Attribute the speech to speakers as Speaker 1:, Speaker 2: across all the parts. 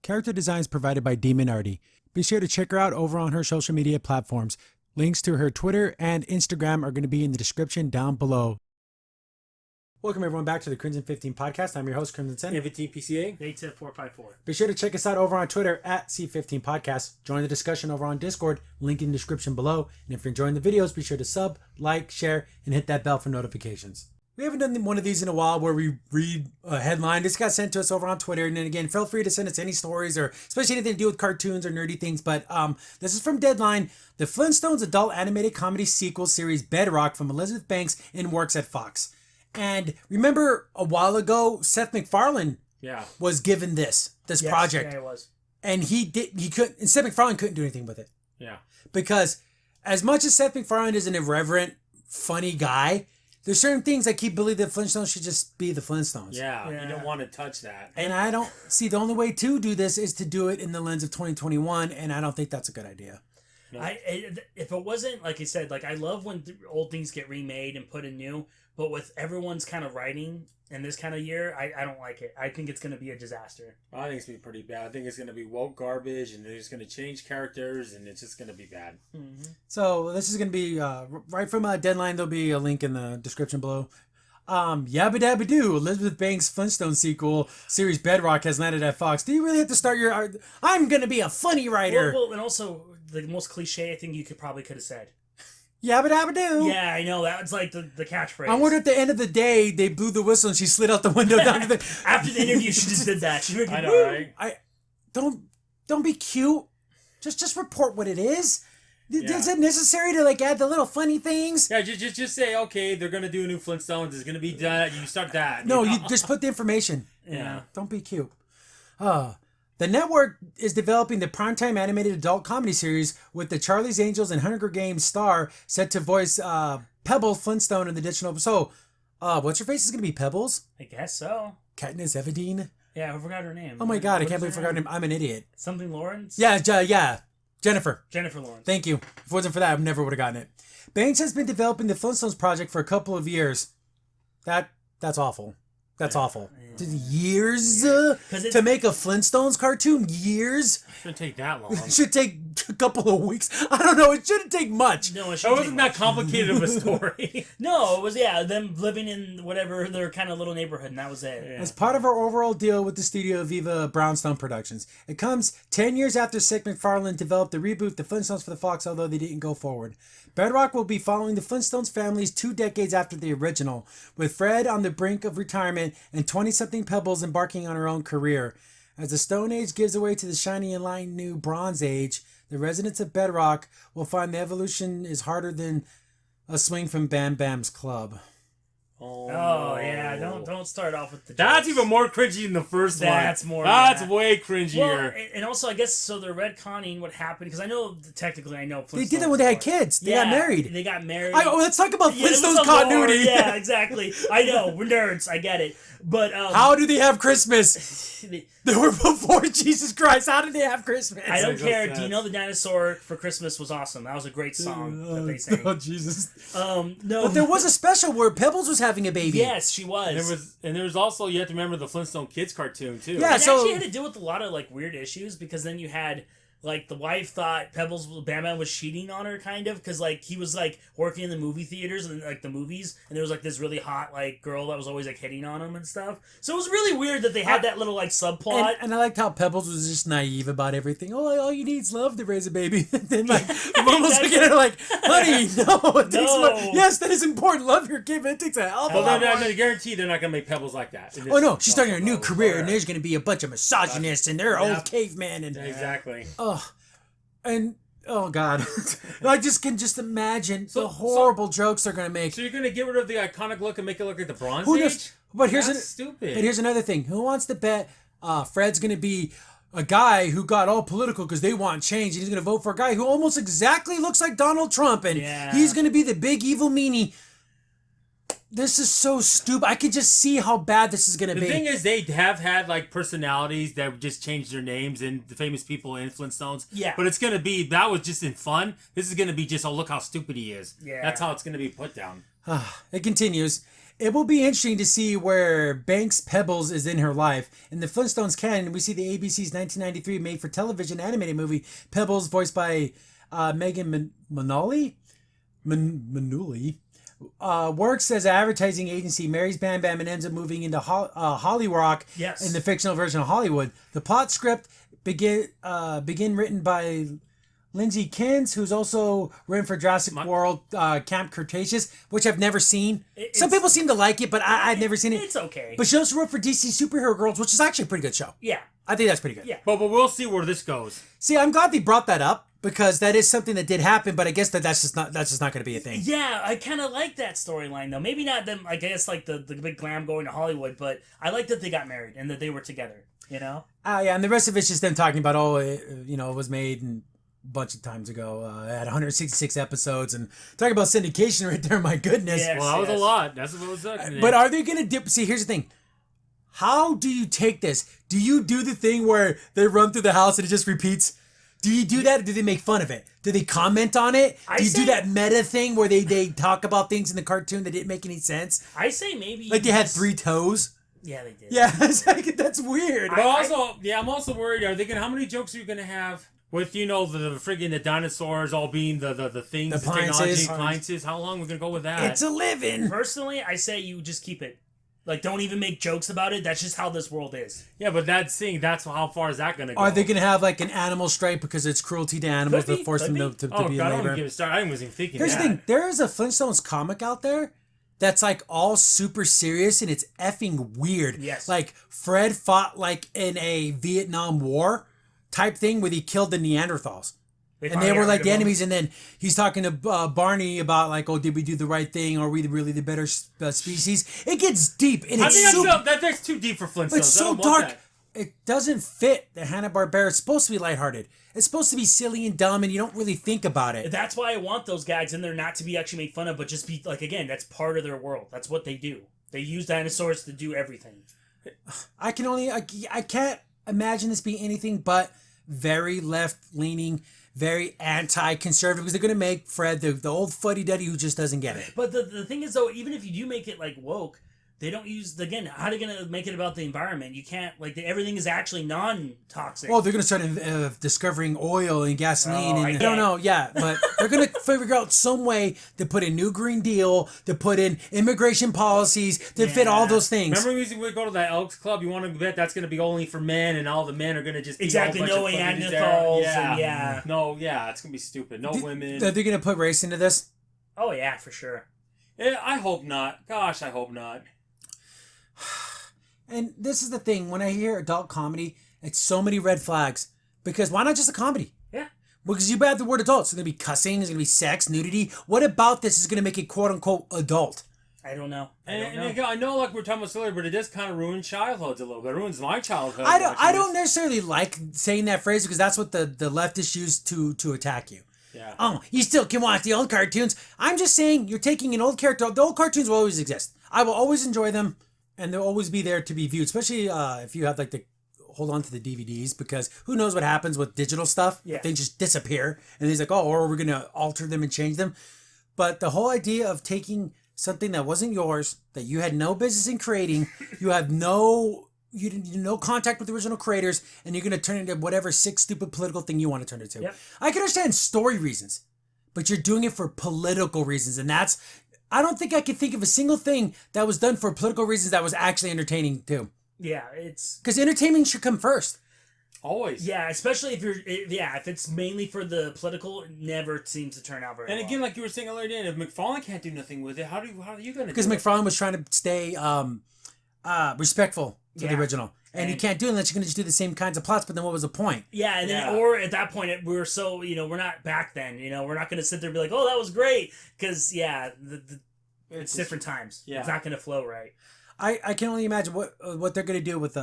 Speaker 1: Character design is provided by Demon Artie. Be sure to check her out over on her social media platforms. Links to her Twitter and Instagram are going to be in the description down below. Welcome everyone back to the Crimson 15 podcast. I'm your host, Crimson Sen.
Speaker 2: 15 PCA.
Speaker 3: ATIP454.
Speaker 1: Be sure to check us out over on Twitter at C15 Podcast. Join the discussion over on Discord, link in the description below. And if you're enjoying the videos, be sure to sub, like, share, and hit that bell for notifications. We haven't done one of these in a while where we read a headline. This got sent to us over on Twitter. And then again, feel free to send us any stories or especially anything to do with cartoons or nerdy things. But this is from Deadline. The Flintstones adult animated comedy sequel series Bedrock from Elizabeth Banks in works at Fox. And remember a while ago, Seth MacFarlane was given this project.
Speaker 3: Yeah, it was.
Speaker 1: And Seth MacFarlane couldn't do anything with it.
Speaker 2: Yeah.
Speaker 1: Because as much as Seth MacFarlane is an irreverent, funny guy, there's certain things that keep believing that Flintstones should just be the Flintstones.
Speaker 2: Yeah, you don't want to touch that.
Speaker 1: And I don't see the only way to do this is to do it in the lens of 2021, and I don't think that's a good idea.
Speaker 3: No. If it wasn't, like you said, like I love when old things get remade and put in new, but with everyone's kind of writing in this kind of year, I don't like it. I think it's going to be a disaster.
Speaker 2: I think it's going to be pretty bad. I think it's going to be woke garbage, and they're just going to change characters, and it's just going to be bad.
Speaker 3: Mm-hmm.
Speaker 1: So this is going to be, right from Deadline, there'll be a link in the description below. Yabba Dabba Doo, Elizabeth Banks Flintstone sequel series Bedrock has landed at Fox. Do you really have to start your... I'm going to be a funny writer.
Speaker 3: Well, and also, the most cliche thing you could have said.
Speaker 1: Yabba Dabba Doo.
Speaker 3: Yeah, I know. That was like the catchphrase.
Speaker 1: I wonder at the end of the day, they blew the whistle and she slid out the window down to the...
Speaker 3: After the interview, she just did that. She
Speaker 2: I know, right?
Speaker 1: Don't be cute. Just report what it is.
Speaker 2: Yeah.
Speaker 1: Is it necessary to add the little funny things?
Speaker 2: Yeah, just say, okay, they're going to do a new Flintstones. It's going to be done. You start that.
Speaker 1: No, you just put the information.
Speaker 3: Yeah.
Speaker 1: Don't be cute. The network is developing the primetime animated adult comedy series with the Charlie's Angels and Hunger Games star set to voice Pebbles Flintstone in the additional... So, what's her face is going to be Pebbles?
Speaker 3: I guess so.
Speaker 1: Katniss Everdeen?
Speaker 3: Yeah, I forgot her name.
Speaker 1: Oh my god, I can't believe I forgot her name. I'm an idiot.
Speaker 3: Something Lawrence?
Speaker 1: Yeah. Jennifer
Speaker 3: Lawrence.
Speaker 1: Thank you. If it wasn't for that, I never would have gotten it. Banks has been developing the Flintstones project for a couple of years. That's awful. That's awful. Years to make a Flintstones cartoon? Years?
Speaker 2: It shouldn't take that long.
Speaker 1: It should take a couple of weeks. I don't know. It shouldn't take much.
Speaker 3: No, it
Speaker 2: wasn't that complicated of a story.
Speaker 3: No, it was, them living in whatever their kind of little neighborhood, and that was it.
Speaker 1: Yeah. As part of our overall deal with the studio Viva Brownstone Productions, it comes 10 years after Seth MacFarlane developed the reboot The Flintstones for the Fox, although they didn't go forward. Bedrock will be following the Flintstones families 2 decades after the original, with Fred on the brink of retirement and 20-something Pebbles embarking on her own career. As the Stone Age gives way to the shiny and light new Bronze Age, the residents of Bedrock will find the evolution is harder than a swing from Bam Bam's club.
Speaker 3: Oh yeah, don't start off with the jokes.
Speaker 2: That's even more cringy than the first one.
Speaker 3: That's
Speaker 2: way cringier.
Speaker 3: Well, and also I guess so they're retconning what happened because I know Flintstones
Speaker 1: they did it when they had kids. They got married.
Speaker 3: They got married.
Speaker 1: Let's talk about Flintstones continuity.
Speaker 3: Yeah, exactly. I know we're nerds. I get it. But
Speaker 1: how do they have Christmas? They were before Jesus Christ. How did they have Christmas?
Speaker 3: I don't care. Do you know the dinosaur for Christmas was awesome? That was a great song that they sang.
Speaker 1: Oh Jesus!
Speaker 3: No,
Speaker 1: but there was a special where Pebbles was having a baby.
Speaker 3: Yes, she was.
Speaker 2: And there was also, you have to remember the Flintstone Kids cartoon too.
Speaker 1: Yeah,
Speaker 3: it actually had to deal with a lot of weird issues because then you had. The wife thought Bam Bam was cheating on her, kind of, because, he was, working in the movie theaters and, the movies, and there was, this really hot, girl that was always, hitting on him and stuff. So it was really weird that they had that little, subplot.
Speaker 1: And I liked how Pebbles was just naive about everything. Oh, all you need is love to raise a baby. And then, mom was looking at her honey, no, it takes money. Yes, that is important. Love your kid, but it takes a hell of a lot.
Speaker 2: I guarantee they're not going to make Pebbles like that.
Speaker 1: Oh, no, she's starting a new career, and there's going to be a bunch of misogynists, and they're old cavemen. And
Speaker 2: exactly.
Speaker 1: And oh god, I can just imagine the horrible jokes they're gonna make.
Speaker 2: So you're gonna get rid of the iconic look and make it look like the Bronze
Speaker 1: Who
Speaker 2: Age?
Speaker 1: knows? But
Speaker 2: stupid.
Speaker 1: But here's another thing. Who wants to bet Fred's gonna be a guy who got all political because they want change, and he's gonna vote for a guy who almost exactly looks like Donald Trump, and he's gonna be the big evil meanie. This is so stupid. I can just see how bad this is going to be.
Speaker 2: The thing is, they have had, personalities that just changed their names and the famous people in Flintstones.
Speaker 3: Yeah.
Speaker 2: But it's going to be, that was just in fun. This is going to be just, look how stupid he is.
Speaker 3: Yeah.
Speaker 2: That's how it's going to be put down.
Speaker 1: It continues. It will be interesting to see where Banks Pebbles is in her life. In the Flintstones canon, we see the ABC's 1993 made-for-television animated movie Pebbles, voiced by Megan Manoli. Works as an advertising agency, marries Bam Bam, and ends up moving into Hollywood in the fictional version of Hollywood. The plot script begin written by Lindsay Kins, who's also written for Jurassic World Camp Cretaceous, which I've never seen. Some people seem to like it, but I've never seen it.
Speaker 3: It's okay.
Speaker 1: But she also wrote for DC Superhero Girls, which is actually a pretty good show.
Speaker 3: Yeah.
Speaker 1: I think that's pretty good.
Speaker 3: Yeah.
Speaker 2: But we'll see where this goes.
Speaker 1: See, I'm glad they brought that up because that is something that did happen, but I guess that's just not going to be a thing.
Speaker 3: Yeah, I kind of like that storyline though. Maybe not them. I guess like the big glam going to Hollywood, but I like that they got married and that they were together. You know.
Speaker 1: Yeah, and the rest of it's just them talking about it was made and a bunch of times ago. It had 166 episodes and talking about syndication right there. My goodness.
Speaker 3: Yes,
Speaker 2: well, that was a lot. That's what was that.
Speaker 1: But are they going to dip? See, here's the thing. How do you take this? Do you do the thing where they run through the house and it just repeats? Do you do that or do they make fun of it? Do they comment on it? Do you do that meta thing where they talk about things in the cartoon that didn't make any sense?
Speaker 3: I say maybe
Speaker 1: like they had 3 toes.
Speaker 3: Yeah, they did.
Speaker 1: Yeah, it's like, that's weird.
Speaker 2: But I'm also worried. Are they gonna? How many jokes are you gonna have with the friggin' the dinosaurs all being the things, the technology appliances? How long are we gonna go with that?
Speaker 1: It's a living.
Speaker 3: Personally, I say you just keep it. Like, don't even make jokes about it. That's just how this world is.
Speaker 2: Yeah, but that's how far is that gonna go?
Speaker 1: Are they gonna have like an animal strike because it's cruelty to animals to force them to be
Speaker 2: God,
Speaker 1: in
Speaker 2: I
Speaker 1: labor?
Speaker 2: don't give a start. I wasn't even thinking.
Speaker 1: Here's
Speaker 2: that.
Speaker 1: the thing: there is a Flintstones comic out there that's like all super serious and it's effing weird.
Speaker 3: Yes.
Speaker 1: Like Fred fought like in a Vietnam War type thing where he killed the Neanderthals. And they were like the enemies, and then he's talking to Barney about like, oh, did we do the right thing? Are we really the better species? It gets deep, and
Speaker 2: that's too deep for Flintstones.
Speaker 1: It's so dark. It doesn't fit the Hanna-Barbera. It's supposed to be lighthearted. It's supposed to be silly and dumb, and you don't really think about it.
Speaker 3: That's why I want those gags in there not to be actually made fun of, but just be like, again, that's part of their world. That's what they do. They use dinosaurs to do everything.
Speaker 1: I can't imagine this being anything but very left-leaning, very anti-conservative, because they're going to make Fred the old fuddy-duddy who just doesn't get it.
Speaker 3: But the thing is, though, even if you do make it, like, woke, they don't use, again, how are they going to make it about the environment? You can't, like, everything is actually non-toxic.
Speaker 1: Oh, they're going to start discovering oil and gasoline. I
Speaker 3: don't
Speaker 1: know, yeah, but they're going to figure out some way to put in New Green Deal, to put in immigration policies, to fit all those things.
Speaker 2: Remember we go to that Elks Club? You want to bet that's going to be only for men, and all the men are going to just be
Speaker 3: exactly, no Neanderthals.
Speaker 2: Yeah. No, yeah, it's going to be stupid. No women.
Speaker 1: Are they going to put race into this?
Speaker 3: Oh, yeah, for sure.
Speaker 2: Yeah, I hope not. Gosh, I hope not.
Speaker 1: And this is the thing, when I hear adult comedy, it's so many red flags. Because why not just a comedy?
Speaker 3: Yeah.
Speaker 1: Because you add the word adult. It's going to be cussing, there's going to be sex, nudity. What about this is going to make it quote unquote adult?
Speaker 3: I don't know.
Speaker 2: I know, like we were talking about earlier, but it does kind of ruin childhoods a little bit. It ruins my childhood.
Speaker 1: I don't necessarily like saying that phrase because that's what the leftists use to attack you.
Speaker 2: Yeah.
Speaker 1: Oh, you still can watch the old cartoons. I'm just saying you're taking an old character. The old cartoons will always exist. I will always enjoy them. And they'll always be there to be viewed, especially if you have like hold on to the DVDs, because who knows what happens with digital stuff.
Speaker 3: Yeah.
Speaker 1: They just disappear. And he's like, oh, or we're going to alter them and change them. But the whole idea of taking something that wasn't yours, that you had no business in creating, you didn't no contact with the original creators, and you're going to turn it into whatever sick, stupid political thing you want to turn it to.
Speaker 3: Yep.
Speaker 1: I can understand story reasons, but you're doing it for political reasons. And I don't think I can think of a single thing that was done for political reasons that was actually entertaining too.
Speaker 3: Yeah, it's...
Speaker 1: Because entertainment should come first.
Speaker 2: Always.
Speaker 3: Yeah, especially if it's mainly for the political, it never seems to turn out very well.
Speaker 2: And again, like you were saying earlier, Dan, if McFarlane can't do nothing with it, how are you going to do it?
Speaker 1: Because McFarlane was trying to stay respectful to the original. And you can't do it unless you're going to just do the same kinds of plots, but then what was the point?
Speaker 3: Yeah, and then, or at that point, we're so, we're not back then, we're not going to sit there and be like, oh, that was great. Because, it's different times. Yeah. It's not going to flow right.
Speaker 1: I can only imagine what they're going to do with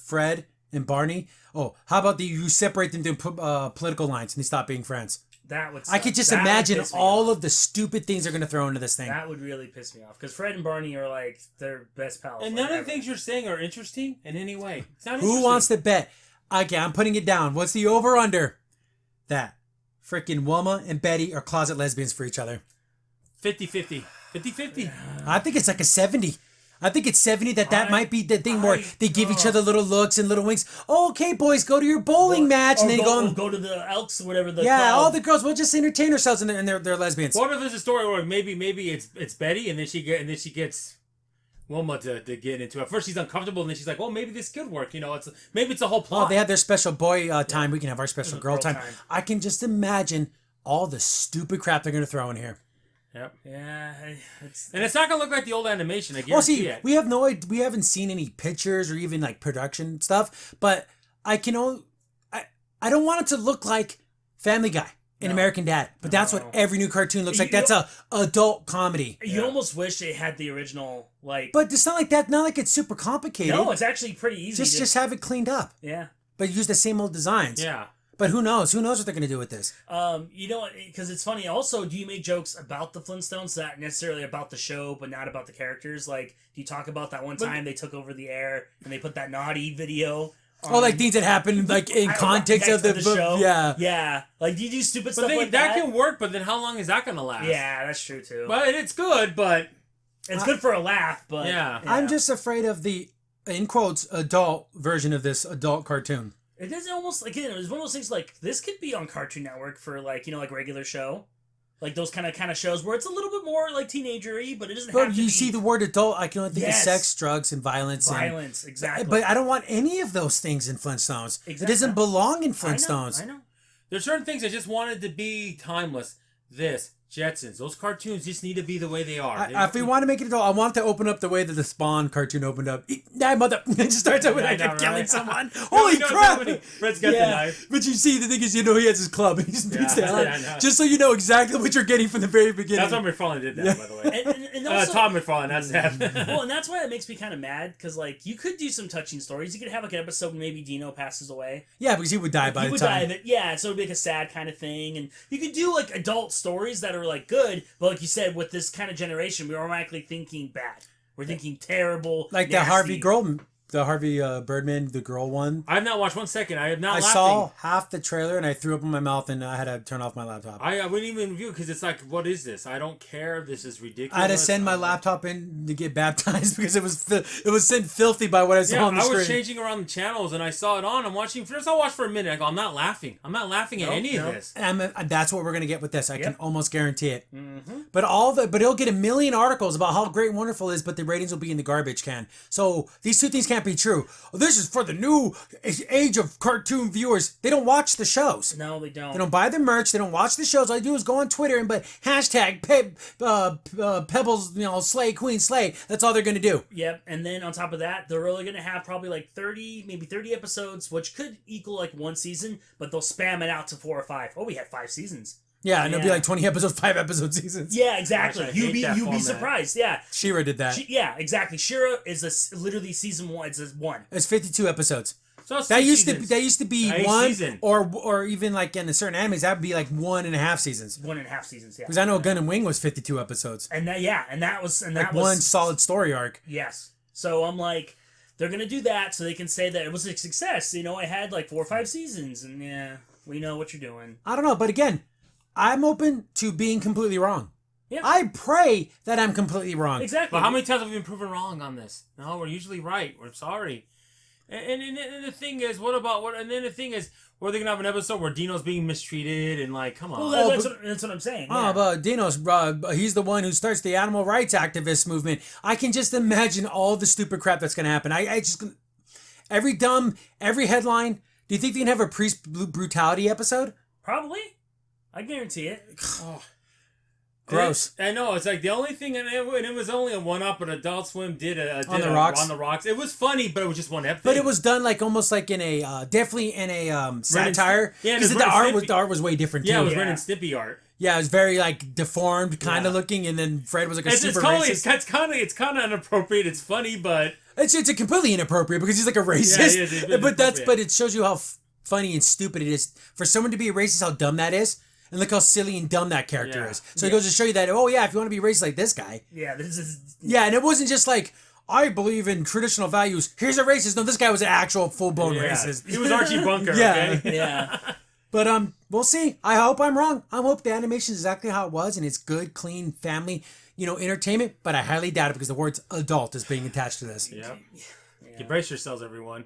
Speaker 1: Fred and Barney. Oh, how about you separate them to political lines and they stop being friends?
Speaker 3: That would suck.
Speaker 1: I could just imagine all of the stupid things they're going to throw into this thing.
Speaker 3: That would really piss me off. Because Fred and Barney are like their best pals.
Speaker 2: And none of the things you're saying are interesting in any way. It's not
Speaker 1: Who wants to bet? Okay, I'm putting it down. What's the over-under? That frickin' Wilma and Betty are closet lesbians for each other.
Speaker 2: 50-50. 50-50.
Speaker 1: I think it's like a 70. I think it's 70 that might be the thing where they give each other little looks and little winks. Oh, okay, boys, go to your bowling match. And then
Speaker 3: go to the Elks or whatever.
Speaker 1: All the girls, we'll just entertain ourselves and they're lesbians.
Speaker 2: What if there's a story where maybe it's Betty and then she gets Wilma to get into it. First she's uncomfortable and then she's like, well, maybe this could work. Maybe it's a whole plot.
Speaker 1: Oh, they have their special boy time. We can have our special girl time. I can just imagine all the stupid crap they're going to throw in here.
Speaker 2: Yep.
Speaker 3: Yeah.
Speaker 2: And it's not gonna look like the old animation. I guarantee it.
Speaker 1: We haven't seen any pictures or even like production stuff, but I don't want it to look like Family Guy and American Dad, but that's what every new cartoon looks like. That's a adult comedy.
Speaker 3: You almost wish they had the original
Speaker 1: But it's not like that. Not like it's super complicated.
Speaker 3: No, it's actually pretty easy.
Speaker 1: Just have it cleaned up.
Speaker 3: Yeah.
Speaker 1: But use the same old designs.
Speaker 2: Yeah.
Speaker 1: But who knows? Who knows what they're going to do with this?
Speaker 3: Because it's funny. Also, do you make jokes about the Flintstones, not necessarily about the show, but not about the characters? Like, do you talk about that one time they took over the air and they put that naughty video?
Speaker 1: Like things that happen, like in context of the
Speaker 3: show.
Speaker 1: Yeah,
Speaker 3: yeah. Like, do you do stupid stuff like that?
Speaker 2: That can work, but then how long is that going to last?
Speaker 3: Yeah, that's true too.
Speaker 2: But it's good, but
Speaker 3: it's good for a laugh. But
Speaker 2: yeah.
Speaker 1: I'm just afraid of the, in quotes, adult version of this adult cartoon.
Speaker 3: It is almost, again, it was one of those things like, this could be on Cartoon Network for like regular show. Like those kind of shows where it's a little bit more like teenager-y, but it doesn't have to be.
Speaker 1: But you see the word adult, I can only think of sex, drugs, and violence.
Speaker 3: Exactly.
Speaker 1: But I don't want any of those things in Flintstones.
Speaker 3: Exactly.
Speaker 1: It doesn't belong in Flintstones.
Speaker 3: I know.
Speaker 2: There's certain things I just wanted to be timeless. Jetsons, those cartoons just need to be the way they are.
Speaker 1: If we want to make it adult, I want it to open up the way that the Spawn cartoon opened up. That mother it just starts out with killing someone. Holy crap!
Speaker 2: Fred's got the knife.
Speaker 1: But you see, the thing is, he has his club and he just beats the hell out. Just so you know exactly what you're getting from the very beginning.
Speaker 2: That's why McFarlane did that, by the way. And also, Tom McFarlane, that's that.
Speaker 3: Well, and that's why it makes me kind of mad, because like you could do some touching stories. You could have like an episode when maybe Dino passes away.
Speaker 1: Yeah, because he would die by the time.
Speaker 3: So it'd be like a sad kind of thing, and you could do like adult stories that are like good. But like you said, with this kind of generation, we're automatically thinking bad. We're thinking terrible.
Speaker 1: Like
Speaker 3: nasty.
Speaker 1: the Harvey Birdman, the girl one.
Speaker 2: I have not watched 1 second. I have not.
Speaker 1: I saw half the trailer and I threw up in my mouth and I had to turn off my laptop.
Speaker 2: I wouldn't even review it because it's like, what is this? I don't care. This is ridiculous.
Speaker 1: I had to send my laptop in to get baptized because it was sent filthy by what I saw on the screen.
Speaker 2: I was changing around the channels and I saw it on. I'm watching. First, I watched for a minute. I go, I'm not laughing. I'm not laughing at any of this.
Speaker 1: And that's what we're gonna get with this. I can almost guarantee it. Mm-hmm. But it'll get a million articles about how great and wonderful it is, but the ratings will be in the garbage can. So these two things can't be true. This is for the new age of cartoon viewers. They don't watch the shows.
Speaker 3: No, they don't.
Speaker 1: They don't buy the merch. They don't watch the shows. All they do is go on Twitter and but hashtag Pebbles, slay Queen slay. That's all they're gonna do.
Speaker 3: Yep. And then on top of that, they're really gonna have probably like 30 episodes, which could equal like one season, but they'll spam it out to 4 or 5. Oh, we had 5 seasons.
Speaker 1: Yeah, and it'll be like 20 episodes, 5 episode seasons.
Speaker 3: Yeah, exactly.
Speaker 2: Gosh,
Speaker 3: You'd be surprised. Yeah.
Speaker 1: She-Ra did that.
Speaker 3: Yeah, exactly. She-Ra is literally season 1. It's 1.
Speaker 1: It's 52 episodes.
Speaker 2: So
Speaker 1: that used to be one
Speaker 2: season.
Speaker 1: or even like in certain animes that would be like 1.5 seasons.
Speaker 3: 1.5 seasons, yeah.
Speaker 1: Because I know Gun and Wing was 52 episodes.
Speaker 3: And that was
Speaker 1: one solid story arc.
Speaker 3: Yes. So I'm like, they're gonna do that so they can say that it was a success. It had like 4 or 5 seasons, and yeah, we know what you're doing.
Speaker 1: I don't know, but again, I'm open to being completely wrong.
Speaker 3: Yeah.
Speaker 1: I pray that I'm completely wrong.
Speaker 3: Exactly.
Speaker 2: But how many times have we been proven wrong on this? No, we're usually right. We're sorry. And the thing is, and then the thing is, were they gonna have an episode where Dino's being mistreated and like, come on?
Speaker 3: Well, that's what I'm saying.
Speaker 1: Oh, but Dino's, he's the one who starts the animal rights activist movement. I can just imagine all the stupid crap that's gonna happen. Every headline. Do you think they can have a police brutality episode?
Speaker 3: Probably. I guarantee it.
Speaker 1: Oh. Gross.
Speaker 2: I know. It's like the only thing, and it was only a one-up, but Adult Swim did
Speaker 1: On the Rocks.
Speaker 2: On the Rocks. It was funny, but it was just one episode.
Speaker 1: But it was done like almost like in a definitely in a satire. Because the art was way different too.
Speaker 2: Yeah, it was Ren and Stimpy art.
Speaker 1: Yeah, it was very like deformed kind of looking, and then Fred was like super racist.
Speaker 2: It's kind of inappropriate. It's funny, but
Speaker 1: it's completely inappropriate because he's like a racist. Yeah, but it shows you how funny and stupid it is for someone to be a racist. How dumb that is. And look how silly and dumb that character is. So it goes to show you that, if you want to be racist like this guy.
Speaker 3: Yeah, this is...
Speaker 1: Yeah, and it wasn't just like, I believe in traditional values. Here's a racist. No, this guy was an actual full-blown racist.
Speaker 2: He was Archie Bunker,
Speaker 1: yeah.
Speaker 2: okay?
Speaker 3: Yeah.
Speaker 1: But we'll see. I hope I'm wrong. I hope the animation is exactly how it was, and it's good, clean, family, entertainment, but I highly doubt it because the words adult is being attached to this.
Speaker 2: Yep. You brace yourselves, everyone.